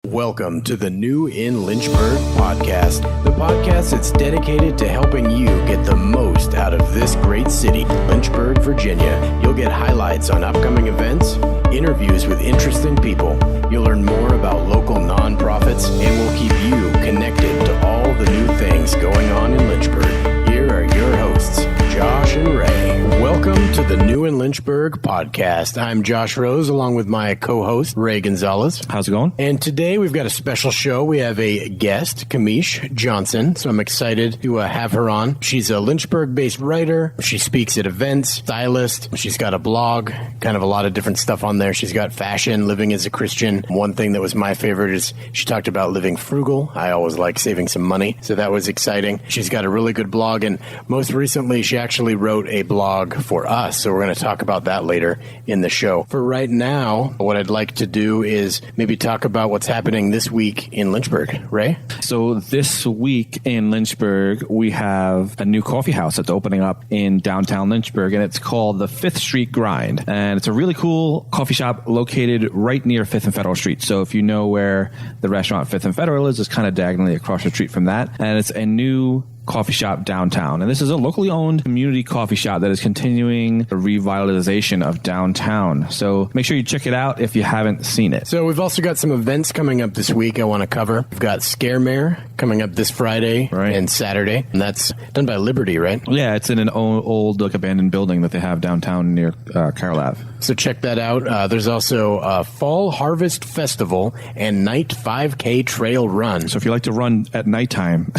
Welcome to the New in Lynchburg podcast, the podcast that's dedicated to helping you get the most out of this great city, Lynchburg, Virginia. You'll get highlights on upcoming events, interviews with interesting people. You'll learn more about local nonprofits, and we'll keep you connected to all the new things going on in Lynchburg. Here are your hosts, Josh and Ray. Welcome to the New in Lynchburg podcast. I'm Josh Rose, along with my co-host, Ray Gonzalez. How's it going? And today we've got a special show. We have a guest, Kameish Johnson, so I'm excited to have her on. She's a Lynchburg-based writer. She speaks at events, stylist. She's got a blog, kind of a lot of different stuff on there. She's got fashion, living as a Christian. One thing that was my favorite is she talked about living frugal. I always like saving some money, so that was exciting. She's got a really good blog, and most recently she actually wrote a blog for us, so we're going to talk about that later in the show. For right now, what I'd like to do is maybe talk about what's happening this week in Lynchburg. Ray? So this week in Lynchburg, we have a new coffee house that's opening up in downtown Lynchburg, and it's called the 5th Street Grind. And it's a really cool coffee shop located right near 5th and Federal Street. So if you know where the restaurant 5th and Federal is, it's kind of diagonally across the street from that. And it's a new coffee shop downtown. And this is a locally owned community coffee shop that is continuing the revitalization of downtown. So make sure you check it out if you haven't seen it. So we've also got some events coming up this week I want to cover. We've got Scaremare coming up this Friday and Saturday. And that's done by Liberty, right? Yeah, it's in an old like abandoned building that they have downtown near Carroll Ave. So check that out. There's also a Fall Harvest Festival and Night 5K Trail Run. So if you like to run at nighttime...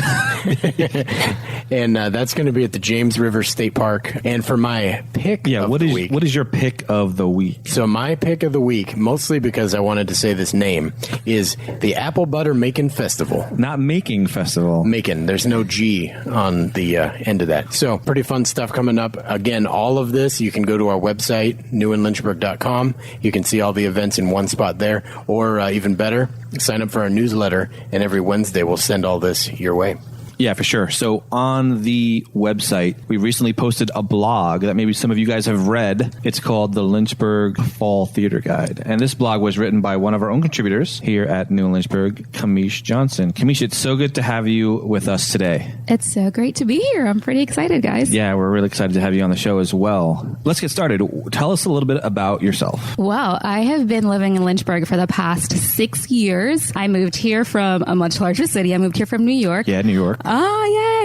And that's going to be at the James River State Park. And for my pick of the week... What is your pick of the week? So my pick of the week, mostly because I wanted to say this name, is the Apple Butter Makin' Festival. Not Making Festival. Makin'. There's no G on the end of that. So pretty fun stuff coming up. Again, all of this, you can go to our website, newinlynchburg.com. You can see all the events in one spot there. Or even better, sign up for our newsletter, and every Wednesday we'll send all this your way. Yeah, for sure. So on the website, we recently posted a blog that maybe some of you guys have read. It's called the Lynchburg Fall Theater Guide. And this blog was written by one of our own contributors here at New in Lynchburg, Kameish Johnson. Kameish, it's so good to have you with us today. It's so great to be here. I'm pretty excited, guys. Yeah, we're really excited to have you on the show as well. Let's get started. Tell us a little bit about yourself. Well, I have been living in Lynchburg for the past 6 years. I moved here from a much larger city. I moved here from New York. Yeah, New York. Oh,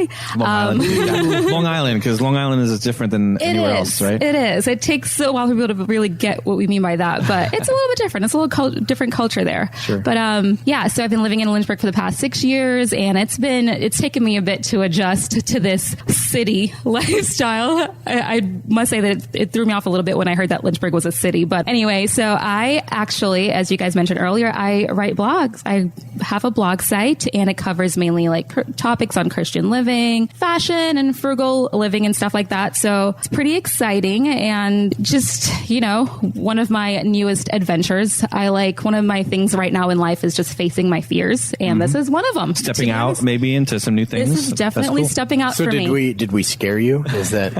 yay. Long Island. Long Island, because Long Island is different than anywhere else, right? It is. It takes a while for people to really get what we mean by that, but it's a little bit different. It's a little different culture there. Sure. But yeah, so I've been living in Lynchburg for the past 6 years, and it's taken me a bit to adjust to this city lifestyle. I must say that it threw me off a little bit when I heard that Lynchburg was a city. But anyway, so I actually, as you guys mentioned earlier, I write blogs. I have a blog site, and it covers mainly like topics on Christian living, fashion, and frugal living and stuff like that. So it's pretty exciting, and just, one of my newest adventures. One of my things right now in life is just facing my fears, and this is one of them. Stepping out maybe into some new things. This is definitely stepping out for me. So did we scare you? Is that...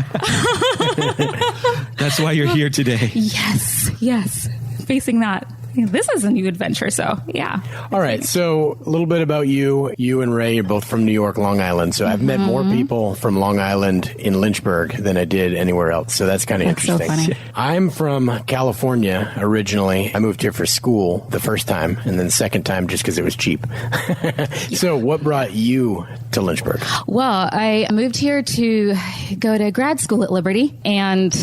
That's why you're here today. Yes. Facing that. This is a new adventure, so yeah. All right, so a little bit about you. You and Ray are both from New York, Long Island. So I've met more people from Long Island in Lynchburg than I did anywhere else. So that's kind of interesting. So funny. I'm from California originally. I moved here for school the first time, and then the second time just because it was cheap. So what brought you to Lynchburg? Well, I moved here to go to grad school at Liberty, and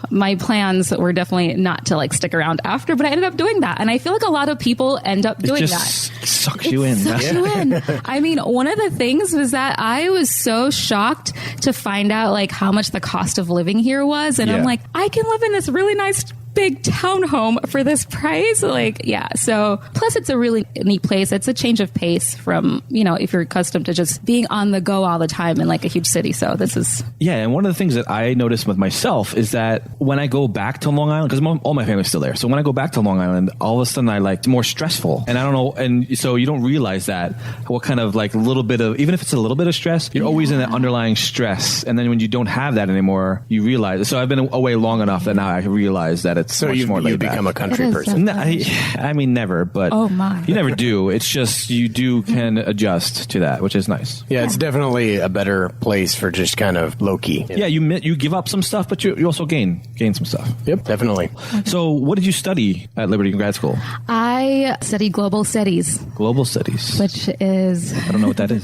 my plans were definitely not to stick around after, but I ended up doing that. And I feel like a lot of people end up doing that. Sucks you in. Sucks you in. I mean, one of the things was that I was so shocked to find out how much the cost of living here was. And I'm like, I can live in this really nice big townhome for this price. So plus it's a really neat place. It's a change of pace from, if you're accustomed to just being on the go all the time in a huge city. So this is... Yeah. And one of the things that I noticed with myself is that when I go back to Long Island, because all my family's still there. So when I go back to Long Island, all of a sudden it's more stressful. And I don't know. And so you don't realize that what kind of little bit of, even if it's a little bit of stress, you're always in that underlying stress. And then when you don't have that anymore, you realize. So I've been away long enough that now I realize that It's So much you more laid become a back. country It is person. No, I mean, never, but Oh, my. you never do. It's just you can adjust to that, which is nice. Yeah, it's definitely a better place for just kind of low key. Yeah, you give up some stuff, but you also gain some stuff. Yep, definitely. So, what did you study at Liberty Grad School? I studied global studies, Global studies. which is I don't know what that is.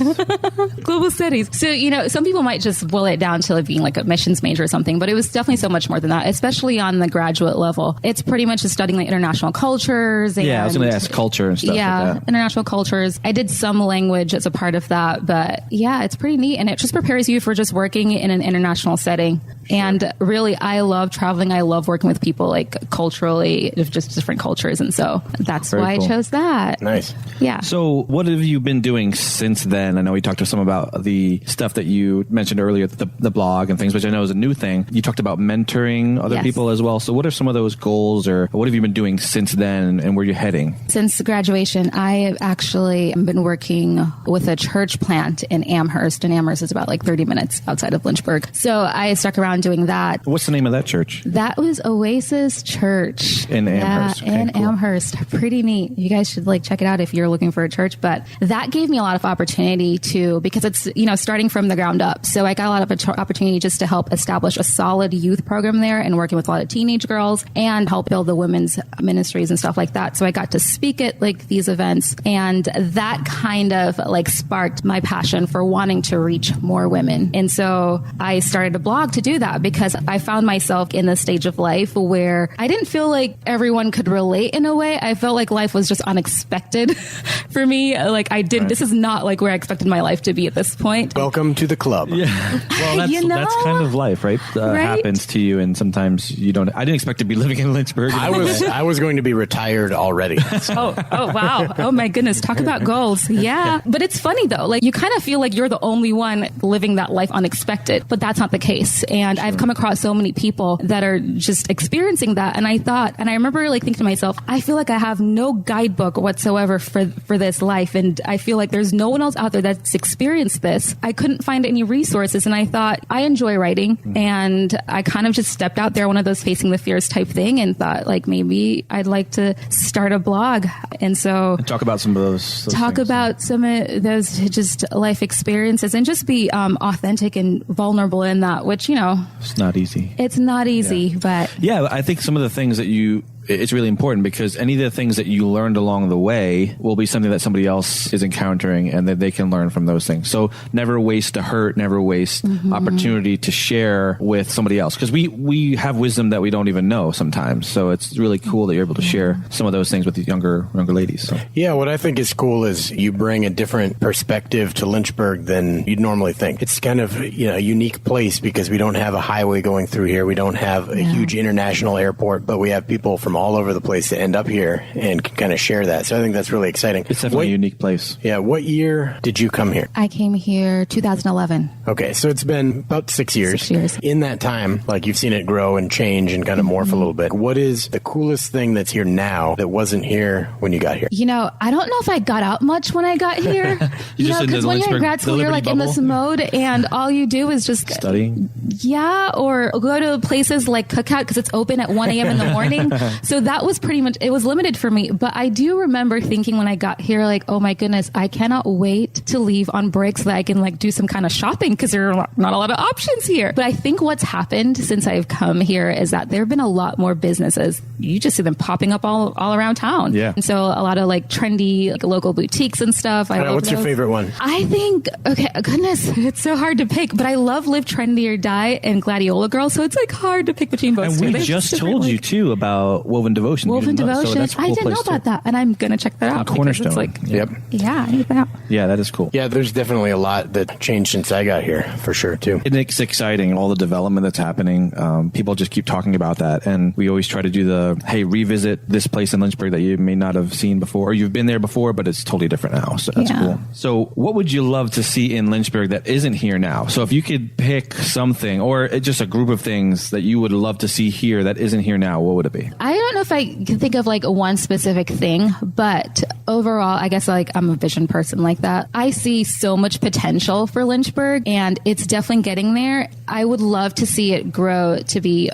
global studies. So, some people might just boil it down to being like a missions major or something, but it was definitely so much more than that, especially on the graduate level. It's pretty much just studying like international cultures. And, Yeah, I was going to ask culture and stuff yeah, like that. international cultures. I did some language as a part of that, but yeah, it's pretty neat. And it just prepares you for just working in an international setting. And really, I love traveling. I love working with people like culturally, of just different cultures. And so that's Very why cool. I chose that. Nice. Yeah. So, what have you been doing since then? I know we talked to some about the stuff that you mentioned earlier, the blog and things, which I know is a new thing. You talked about mentoring other Yes. people as well. So, what are some of those goals, or what have you been doing since then, and where you're heading? Since graduation, I have actually been working with a church plant in Amherst, and Amherst is about like 30 minutes outside of Lynchburg. So I stuck around doing that. What's the name of that church? That was Oasis Church In Amherst. Yeah, Okay, in cool. Amherst. Pretty neat. You guys should like check it out if you're looking for a church. But that gave me a lot of opportunity because it's, starting from the ground up. So I got a lot of opportunity just to help establish a solid youth program there and working with a lot of teenage girls and help build the women's ministries and stuff like that. So I got to speak at like these events, and that kind of like sparked my passion for wanting to reach more women. And so I started a blog to do that because I found myself in the stage of life where I didn't feel like everyone could relate in a way. I felt like life was just unexpected for me. Like this is not like where I expected my life to be at this point. Welcome to the club. Yeah. Well, that's kind of life, right? Right? Happens to you, and sometimes you don't. I didn't expect to be living in Lynchburg. I was going to be retired already. Oh, wow. Oh my goodness. Talk about goals. Yeah. But it's funny though. Like you kind of feel like you're the only one living that life unexpected, but that's not the case. And I've come across so many people that are just experiencing that. And I remember like thinking to myself, I feel like I have no guidebook whatsoever for this life. And I feel like there's no one else out there that's experienced this. I couldn't find any resources. And I thought, I enjoy writing. And I kind of just stepped out there, one of those facing the fears type thing, and thought like maybe I'd like to start a blog. And so talk about some of those talk things. about some of those just life experiences and just be authentic and vulnerable in that, which, It's not easy. it's not easy, but Yeah, I think some of the things that it's really important because any of the things that you learned along the way will be something that somebody else is encountering and that they can learn from those things. So never waste a hurt, never waste opportunity to share with somebody else because we have wisdom that we don't even know sometimes. So it's really cool that you're able to share some of those things with the younger ladies. So. Yeah, what I think is cool is you bring a different perspective to Lynchburg than you'd normally think. It's kind of a unique place because we don't have a highway going through here. We don't have a huge international airport, but we have people from all over the place that end up here and can kind of share that. So I think that's really exciting. It's definitely a unique place. Yeah. What year did you come here? I came here 2011. Okay. So it's been about 6 years. 6 years. In that time, like you've seen it grow and change and kind of morph a little bit. What is the coolest thing that's here now that wasn't here when you got here? I don't know if I got out much when I got here. just in Because the when you're in Lynchburg- grad school, the you're Liberty like in this bubble? mode and all you do is just Studying? Yeah, or go to places like Cookout because it's open at 1 a.m. in the morning. So that was pretty much, it was limited for me. But I do remember thinking when I got here, like, oh my goodness, I cannot wait to leave on break so that I can like do some kind of shopping because there are not a lot of options here. But I think what's happened since I've come here is that there have been a lot more businesses. You just see them popping up all around town. Yeah. And so a lot of like trendy like, local boutiques and stuff. What's your favorite one? I think, okay, goodness, it's so hard to pick, but I love Live Trendy or Die and Gladiola Girl, so it's like hard to pick between both. And two. we They're just different, told you like, too about Woven Devotion. You Woven didn't know, so Devotion. that's a cool I didn't know place, about too. that, and I'm going to check that out. because Cornerstone. It's like, Yep. yeah, I need that. Yeah, that is cool. Yeah, there's definitely a lot that changed since I got here, for sure, too. It's exciting, all the development that's happening. People just keep talking about that. And we always try to do hey, revisit this place in Lynchburg that you may not have seen before, or you've been there before, but it's totally different now. So that's cool. So what would you love to see in Lynchburg that isn't here now? So if you could pick something, or just a group of things that you would love to see here that isn't here now, what would it be? I don't know if I can think of like one specific thing, but overall, I guess like I'm a vision person like that. I see so much potential for Lynchburg and it's definitely getting there. I would love to see it grow to be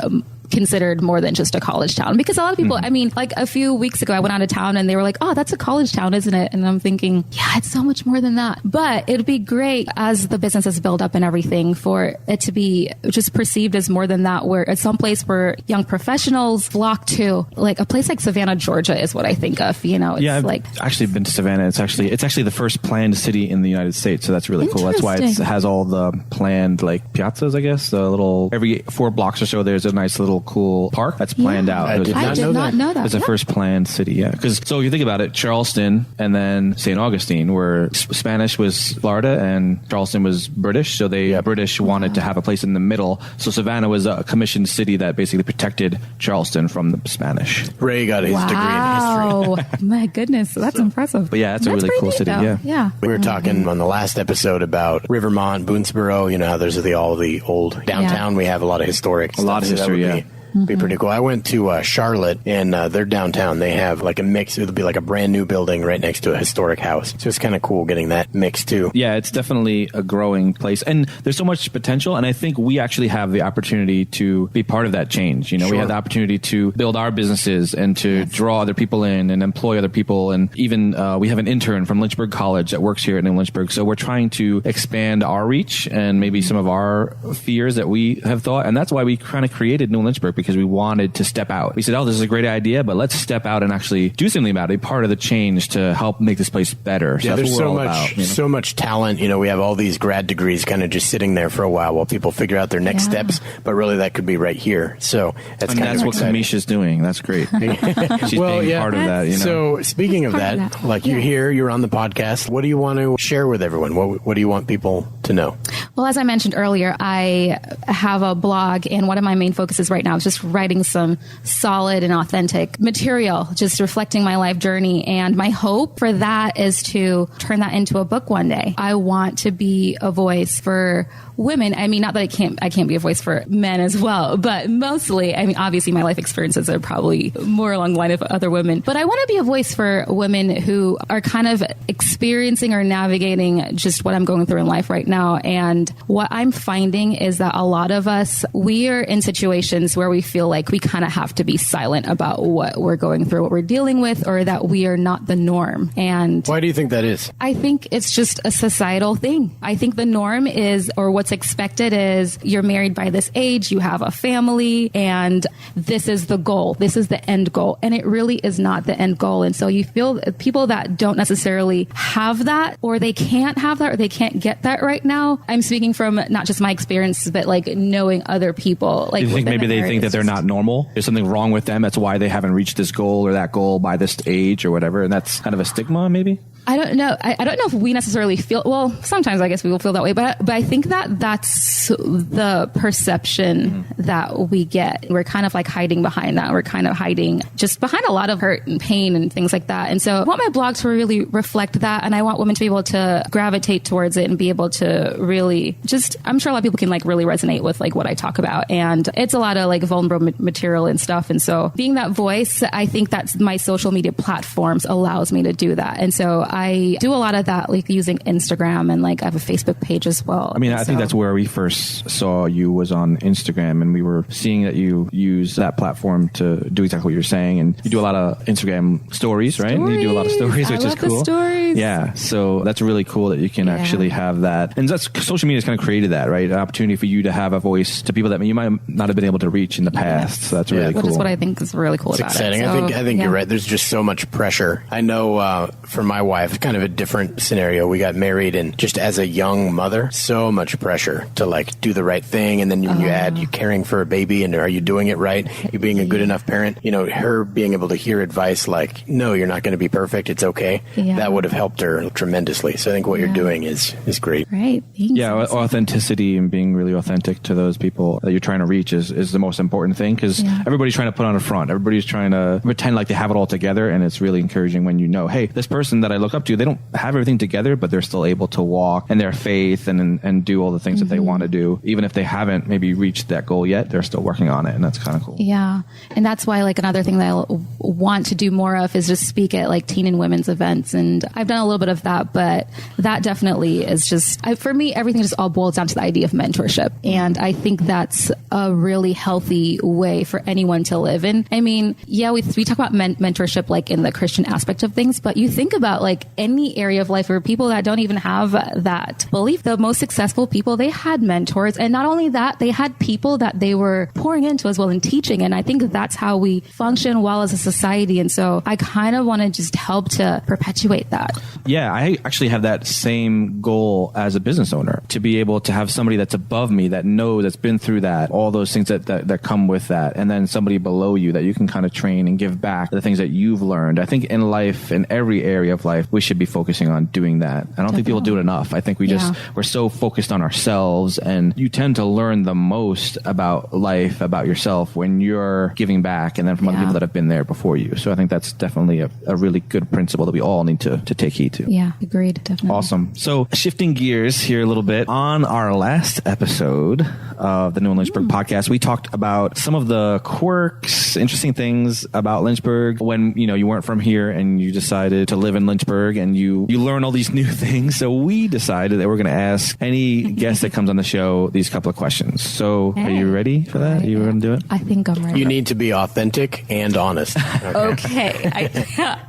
considered more than just a college town. Because a lot of people, I mean, like a few weeks ago, I went out of town and they were like, oh, that's a college town, isn't it? And I'm thinking, yeah, it's so much more than that. But it'd be great as the businesses build up and everything for it to be just perceived as more than that, where it's some place where young professionals flock to. Like a place like Savannah, Georgia is what I think of. You know, it's I've actually been to Savannah. It's actually the first planned city in the United States. So that's really cool. That's why it has all the planned like piazzas, I guess. The little every 4 blocks or so, there's a nice little cool park that's planned out. I did not know that. It's the first planned city. Yeah, because so if you think about it, Charleston and then St. Augustine, where Spanish was Florida and Charleston was British. So they British wanted to have a place in the middle. So Savannah was a commissioned city that basically protected Charleston from the Spanish. Ray got his degree in history. My goodness, that's impressive. But yeah, it's a really cool city. Though. Yeah. We were talking on the last episode about Rivermont, Boonesboro. You know how there's all the old downtown. We have a lot of historic. A lot of history. Yeah. Be pretty cool. I went to Charlotte, and their downtown, they have like a mix. It'll be like a brand new building right next to a historic house. So it's kind of cool getting that mix too. Yeah, it's definitely a growing place. And there's so much potential. And I think we actually have the opportunity to be part of that change. You know, we have the opportunity to build our businesses and to draw other people in and employ other people. And even we have an intern from Lynchburg College that works here at New Lynchburg. So we're trying to expand our reach and maybe some of our fears that we have thought. And that's why we kind of created New Lynchburg, because we wanted to step out. We said, oh, this is a great idea, but let's step out and actually do something about it, be part of the change to help make this place better. So there's so much talent. You know, we have all these grad degrees kind of just sitting there for a while people figure out their next steps, but really that could be right here. So that's what Kameish is doing. That's great. She's being part of that. You know? So speaking of that, like you're here, you're on the podcast. What do you want to share with everyone? What do you want people to know? Well, as I mentioned earlier, I have a blog, and one of my main focuses right now is just writing some solid and authentic material, just reflecting my life journey. And my hope for that is to turn that into a book one day. I want to be a voice for women. I mean, not that I can't be a voice for men as well, but mostly, I mean, obviously my life experiences are probably more along the line of other women, but I want to be a voice for women who are kind of experiencing or navigating just what I'm going through in life right now. And what I'm finding is that a lot of us, we are in situations where we feel like we kind of have to be silent about what we're going through, what we're dealing with, or that we are not the norm. And why do you think that is? I think it's just a societal thing. I think the norm is, or what's expected is, you're married by this age, you have a family, and this is the goal. This is the end goal. And it really is not the end goal. And so you feel people that don't necessarily have that, or they can't have that, or they can't get that right now. I'm speaking from not just my experience, but like knowing other people. Like, do you think maybe they think that they're not normal? There's something wrong with them. That's why they haven't reached this goal or that goal by this age or whatever. And that's kind of a stigma, maybe? I don't know. I don't know if we necessarily feel, well, sometimes I guess we will feel that way, but I think that that's the perception that we get. We're kind of like hiding behind that. We're kind of hiding just behind a lot of hurt and pain and things like that. And so I want my blog to really reflect that. And I want women to be able to gravitate towards it and be able to really just, I'm sure a lot of people can like really resonate with like what I talk about. And it's a lot of like vulnerable material and stuff. And so being that voice, I think that's my social media platforms allows me to do that. And so I do a lot of that, like using Instagram, and like I have a Facebook page as well. I mean, I think that's where we first saw you was on Instagram, and we were seeing that you use that platform to do exactly what you're saying. And you do a lot of Instagram stories, right? And you do a lot of stories, which is cool. Stories. Yeah. So that's really cool that you can actually have that. And that's social media has kind of created that, right? An opportunity for you to have a voice to people that you might not have been able to reach in the past. So that's really cool. Which is what I think is really cool about exciting. It. So, I think you're right. There's just so much pressure. I know for my wife, it's kind of a different scenario. We got married, and just as a young mother, so much pressure to like do the right thing. And then when you add you caring for a baby, and are you doing it right? You being a good enough parent, you know, her being able to hear advice like, no, you're not going to be perfect. It's okay. Yeah. That would have helped her tremendously. So I think what you're doing is great. Right. Authenticity and being really authentic to those people that you're trying to reach is the most important thing, because everybody's trying to put on a front. Everybody's trying to pretend like they have it all together. And it's really encouraging when you know, hey, this person that I look look up to, they don't have everything together, but they're still able to walk in their faith and do all the things that they want to do. Even if they haven't maybe reached that goal yet, they're still working on it. And that's kind of cool. Yeah. And that's why like another thing that I want to do more of is just speak at like teen and women's events. And I've done a little bit of that, but that definitely is just, for me, everything just all boils down to the idea of mentorship. And I think that's a really healthy way for anyone to live. And I mean, yeah, we talk about mentorship like in the Christian aspect of things, but you think about like any area of life where people that don't even have that belief, the most successful people, they had mentors. And not only that, they had people that they were pouring into as well and teaching. And I think that's how we function well as a society. And so I kind of want to just help to perpetuate that. Yeah, I actually have that same goal as a business owner, to be able to have somebody that's above me that knows, that's been through that, all those things that come with that. And then somebody below you that you can kind of train and give back the things that you've learned. I think in life, in every area of life, we should be focusing on doing that. I don't think people do it enough. I think we're so focused on ourselves, and you tend to learn the most about life, about yourself when you're giving back and then from other people that have been there before you. So I think that's definitely a really good principle that we all need to take heed to. Yeah, agreed. Definitely. Awesome. So shifting gears here a little bit, on our last episode of the New Lynchburg podcast, we talked about some of the quirks, interesting things about Lynchburg when, you weren't from here and you decided to live in Lynchburg, and you learn all these new things. So we decided that we're going to ask any guest that comes on the show these couple of questions. So Are you ready for that? Are you going to do it? I think I'm ready. You need to be authentic and honest. Okay.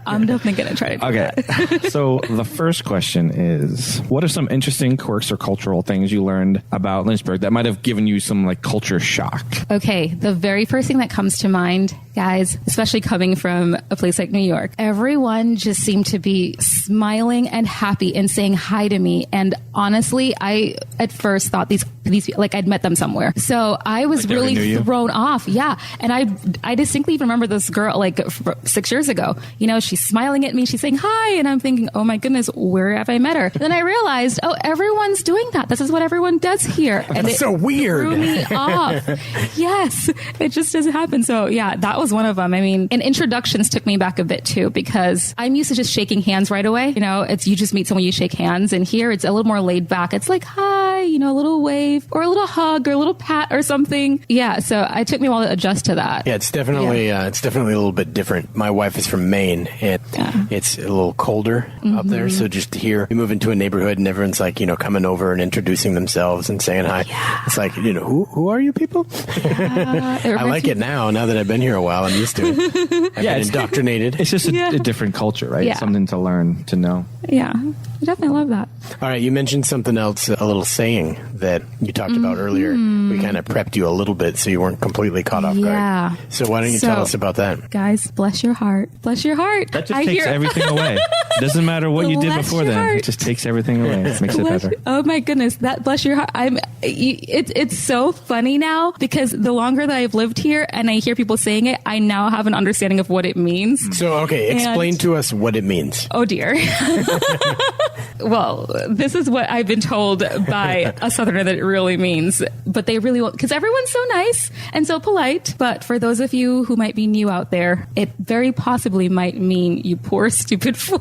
I'm definitely going to try to do that. So the first question is, what are some interesting quirks or cultural things you learned about Lynchburg that might have given you some like culture shock? Okay. The very first thing that comes to mind, guys, especially coming from a place like New York, everyone just seemed to be smiling and happy and saying hi to me. And honestly, I at first thought these like I'd met them somewhere. So I was like really thrown off. Yeah. And I distinctly even remember this girl like 6 years ago, she's smiling at me. She's saying hi. And I'm thinking, oh my goodness, where have I met her? And then I realized, everyone's doing that. This is what everyone does here. And That's so weird. Threw me off. Yes. It just doesn't happen. So yeah, that was one of them. I mean, and introductions took me back a bit too, because I'm used to just shaking hands right away. It's you just meet someone, you shake hands, and here it's a little more laid back. It's like, hi, a little wave or a little hug or a little pat or something. Yeah. So it took me a while to adjust to that. Yeah, it's definitely a little bit different. My wife is from Maine, and it's a little colder up there. So just here, we move into a neighborhood and everyone's like, coming over and introducing themselves and saying hi. Yeah. It's like, who are you people? I like it now that I've been here a while. I'm used to it. I've been indoctrinated. It's just a different culture, right? Yeah. Something to learn, to know. Yeah. I definitely love that. All right. You mentioned something else, a little saying that you talked about earlier. We kind of prepped you a little bit so you weren't completely caught off guard. Yeah. So why don't you tell us about that? Guys, bless your heart. Bless your heart. That just takes everything away. It doesn't matter what you did before then. It just takes everything away. It makes it better. Oh my goodness. That bless your heart. It's so funny now, because the longer that I've lived here and I hear people saying it, I now have an understanding of what it means. So, okay. Explain to us what it means. Oh dear. Well, this is what I've been told by a Southerner that it really means, but they really won't, because everyone's so nice and so polite. But for those of you who might be new out there, it very possibly might mean you poor, stupid fool.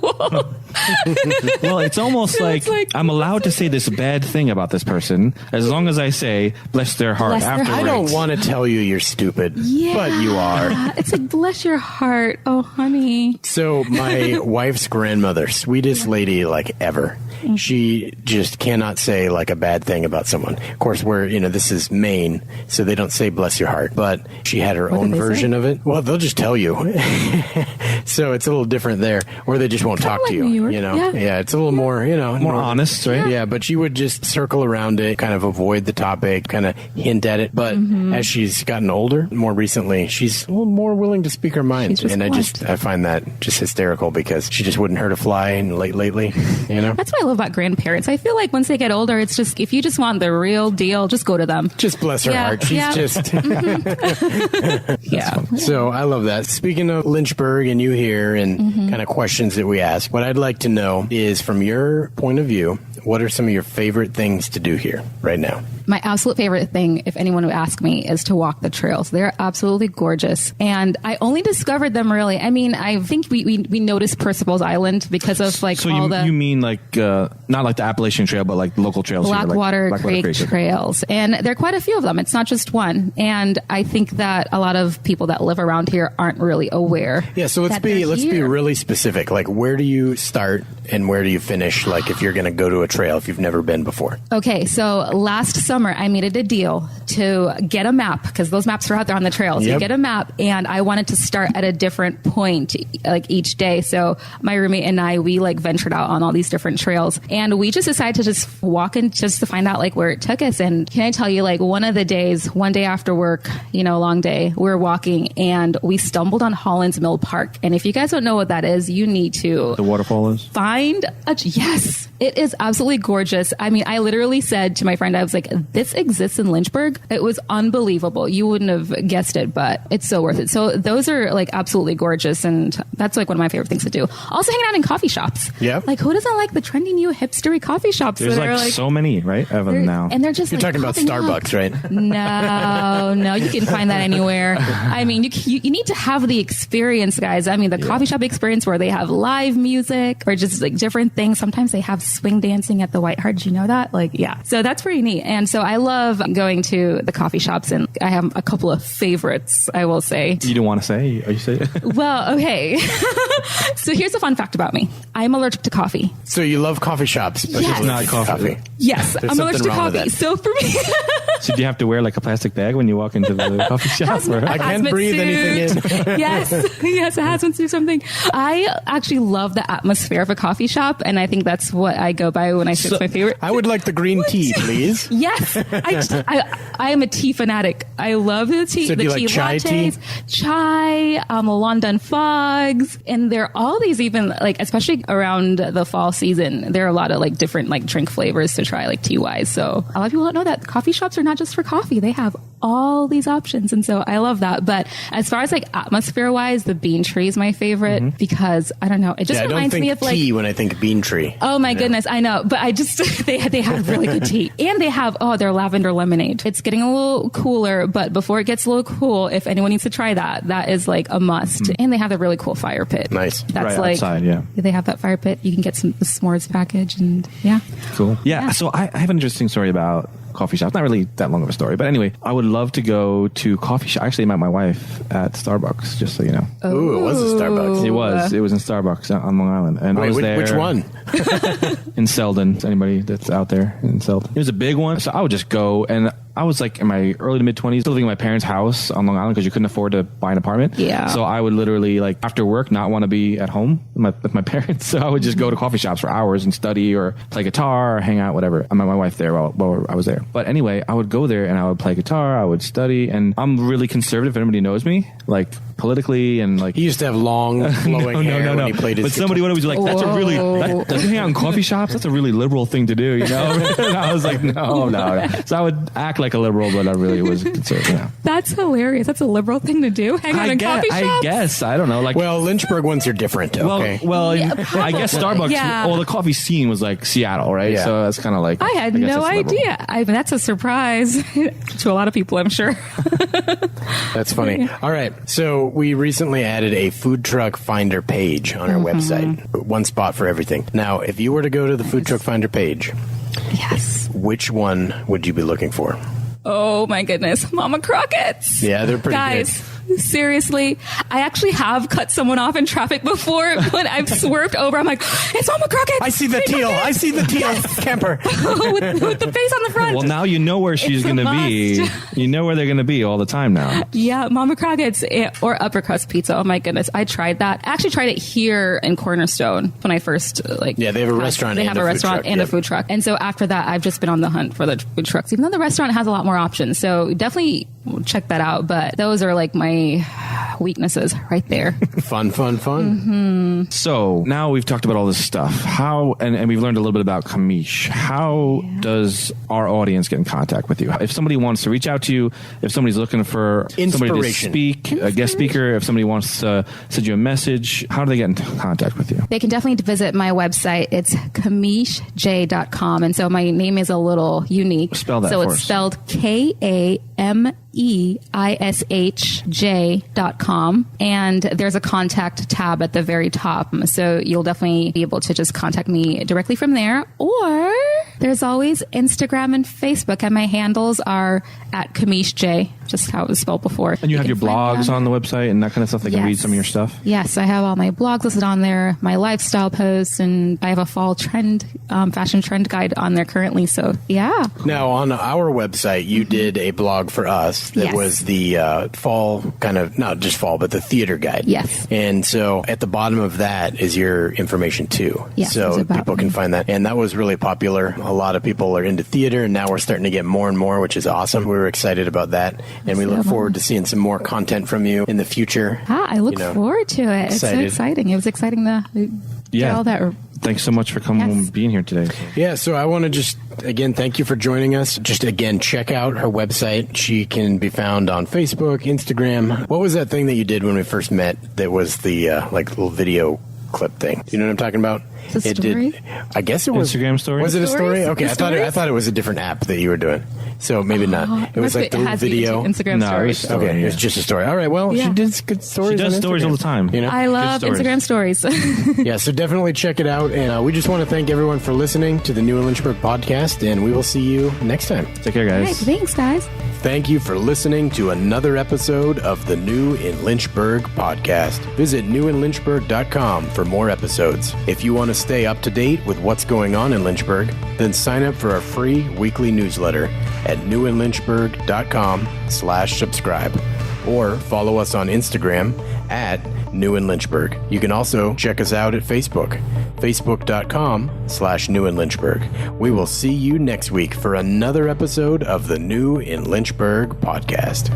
Well, it's almost like I'm allowed to say this bad thing about this person as long as I say, bless their heart afterwards. I don't want to tell you you're stupid, but you are. It's like, bless your heart. Oh, honey. So my wife's grandmother, sweetest lady like ever. She just cannot say like a bad thing about someone. Of course, this is Maine, so they don't say bless your heart, but she had her own version of it. Well, they'll just tell you. So it's a little different there, or they just won't talk to you. Yeah, it's a little more, more honest, right? Yeah, but she would just circle around it, kind of avoid the topic, kind of hint at it. But as she's gotten older, more recently, she's a little more willing to speak her mind. And I find that just hysterical, because she just wouldn't hurt a fly lately, That's what I love about grandparents. I feel like once they get older, it's just, if you just want the real deal, just go to them. Just bless her heart. She's just... Yeah. So I love that. Speaking of Lynchburg and you here and kind of questions that we ask, what I'd like to know is, from your point of view, what are some of your favorite things to do here right now? My absolute favorite thing, if anyone would ask me, is to walk the trails. They're absolutely gorgeous. And I only discovered them really. I mean, I think we noticed Percival's Island because of like So all you mean like, not like the Appalachian Trail, but like local trails? Blackwater Creek trails. And there are quite a few of them. It's not just one. And I think that a lot of people that live around here aren't really aware. Yeah, so let's be really specific. Like, where do you start and where do you finish? Like, if you're going to go to a trail, if you've never been before. Okay, so last summer I made a deal to get a map because those maps are out there on the trails. Yep. You get a map, and I wanted to start at a different point like each day. So my roommate and I, we like ventured out on all these different trails, and we just decided to just walk in just to find out like where it took us. And can I tell you, like one day after work, long day, we were walking and we stumbled on Holland's Mill Park. And if you guys don't know what that is, you need to. The waterfall is? Yes, it is absolutely gorgeous. I mean, I literally said to my friend, I was like, this exists in Lynchburg. It was unbelievable. You wouldn't have guessed it, but it's so worth it. So those are like absolutely gorgeous. And that's like one of my favorite things to do. Also hanging out in coffee shops. Yeah. Like who doesn't like the trendy new hipstery coffee shops? There's that like, are, like so many, right? Of them now. And they're just You're talking about Starbucks, right? No, you can find that anywhere. I mean, you need to have the experience, guys. I mean, the coffee shop experience where they have live music or just like different things. Sometimes they have swing dancing at the White Hart. Do you know that? Like, yeah. So that's pretty neat. And so I love going to the coffee shops, and I have a couple of favorites, I will say. You don't want to say? Are you saying? Well, okay. So here's a fun fact about me. I'm allergic to coffee. So you love coffee shops, but Yes. you're not coffee. Yes, There's I'm allergic to something wrong with coffee. that. So for me... So do you have to wear like a plastic bag when you walk into the coffee shop? Or? I can't Hazmat breathe suit. anything in. Yes, a hazmat suit or something. I actually love the atmosphere of a coffee shop, and I think that's what I go by when I say it's my favorite. I would like the green tea, please. Yes, I am a tea fanatic. I love the tea. So do the you like tea chai tea? lattes, chai, London fogs, and there are all these even like, especially around the fall season, there are a lot of like different like drink flavors to try, like tea wise. So a lot of people don't know that coffee shops are not just for coffee; they have all these options, and so I love that. But as far as like atmosphere wise, the bean tree is my favorite because I don't know, it just reminds me of like tea when I think bean tree. Oh my goodness, I know. But I just, they have really good tea. And they have, their lavender lemonade. It's getting a little cooler, but before it gets a little cool, if anyone needs to try that is like a must. And they have a really cool fire pit. Nice. That's right like, outside, yeah. They have that fire pit. You can get the s'mores package and yeah. Cool. Yeah. So I have an interesting story about coffee shops. Not really that long of a story, but anyway, I would love to go to coffee shop. I actually met my wife at Starbucks, just so you know. Ooh, it was a Starbucks. It was in Starbucks on Long Island, and I was there. Which one? In Selden. Anybody that's out there in Selden? It was a big one, so I would just go, and I was like in my early to mid 20s, still living in my parents' house on Long Island because you couldn't afford to buy an apartment. Yeah. So I would literally, like, after work, not want to be at home with my parents. So I would just go to coffee shops for hours and study or play guitar or hang out, whatever. I met my wife there while I was there. But anyway, I would go there and I would play guitar, I would study, and I'm really conservative. If anybody knows me, like politically and like. He used to have long, flowing hair when he played his But somebody would always be like, that's a really, does he hang out in coffee shops? That's a really liberal thing to do, you know? And I was like, no. So I would act like a liberal, but I really was conservative. Yeah. That's hilarious. That's a liberal thing to do. Hang out in coffee shops? I guess. I don't know. Like, well, Lynchburg ones are different, okay? Well, I guess Starbucks, the coffee scene was like Seattle, right? Yeah. So that's kind of like. I had no idea. That's a surprise to a lot of people, I'm sure. That's funny. All right. So we recently added a food truck finder page on our website. One spot for everything. Now, if you were to go to the food truck finder page, yes, which one would you be looking for? Oh my goodness, Mama Crockett's. Yeah, they're pretty Guys, good. Seriously, I actually have cut someone off in traffic before when I've swerved over. I'm like, it's Mama Crockett's. I see the teal. I see the teal camper. with the face on the front. Well, now you know where she's going to be. You know where they're going to be all the time now. Yeah, Mama Crockett's or upper crust pizza. Oh my goodness, I tried that. I actually tried it here in Cornerstone when I first Yeah, they have a restaurant. They have a restaurant and a food truck, and so after that, I've just been on the hunt for the food trucks. Even though the restaurant has a lot more options, so definitely check that out. But those are like my weaknesses right there. Fun. So now we've talked about all this stuff. How how, and we've learned a little bit about Kameish, how does our audience get in contact with you? If somebody wants to reach out to you, if somebody's looking for somebody to speak, a guest speaker, if somebody wants to send you a message, how do they get in contact with you? They can definitely visit my website. It's KameishJ.com. And so my name is a little unique. Spell that so for it's us. spelled KAMEISH.com. And there's a contact tab at the very top. So you'll definitely be able to just contact me directly from there. Or there's always Instagram and Facebook. And my handles are at KameishJ, just how it was spelled before. And you have your blogs on the website and that kind of stuff. They can read some of your stuff? Yes, I have all my blogs listed on there, my lifestyle posts, and I have a fall trend, fashion trend guide on there currently. So, yeah. Now, on our website, you did a blog for us that was the fall kind of, not just fall, but the theater guide. Yes. And so at the bottom of that is your information too. Yes, so people can find that. And that was really popular. A lot of people are into theater, and now we're starting to get more and more, which is awesome. We were excited about that. And we look forward to seeing some more content from you in the future. I look forward to it. Excited. It's so exciting. It was exciting to get all that. Thanks so much for coming and being here today. Yeah, so I want to just, again, thank you for joining us. Just, again, check out her website. She can be found on Facebook, Instagram. What was that thing that you did when we first met that was the, little video clip thing? Do you know what I'm talking about? I guess it was Instagram story. Was it a story? Okay, I Stories? thought it was a different app that you were doing. So maybe not. It was like the video. Instagram stories. Okay, it was just a story. All right. Well, she did good stories. She does on stories all the time. You know? I love Instagram stories. Yeah, so definitely check it out. And we just want to thank everyone for listening to the New in Lynchburg podcast. And we will see you next time. Take care, guys. All right, thanks, guys. Thank you for listening to another episode of the New in Lynchburg podcast. Visit newinlynchburg.com for more episodes. If you want to stay up to date with what's going on in Lynchburg, then sign up for our free weekly newsletter at newinlynchburg.com/subscribe or follow us on Instagram at New in Lynchburg. You can also check us out at Facebook, facebook.com/New in Lynchburg. We will see you next week for another episode of the New in Lynchburg podcast.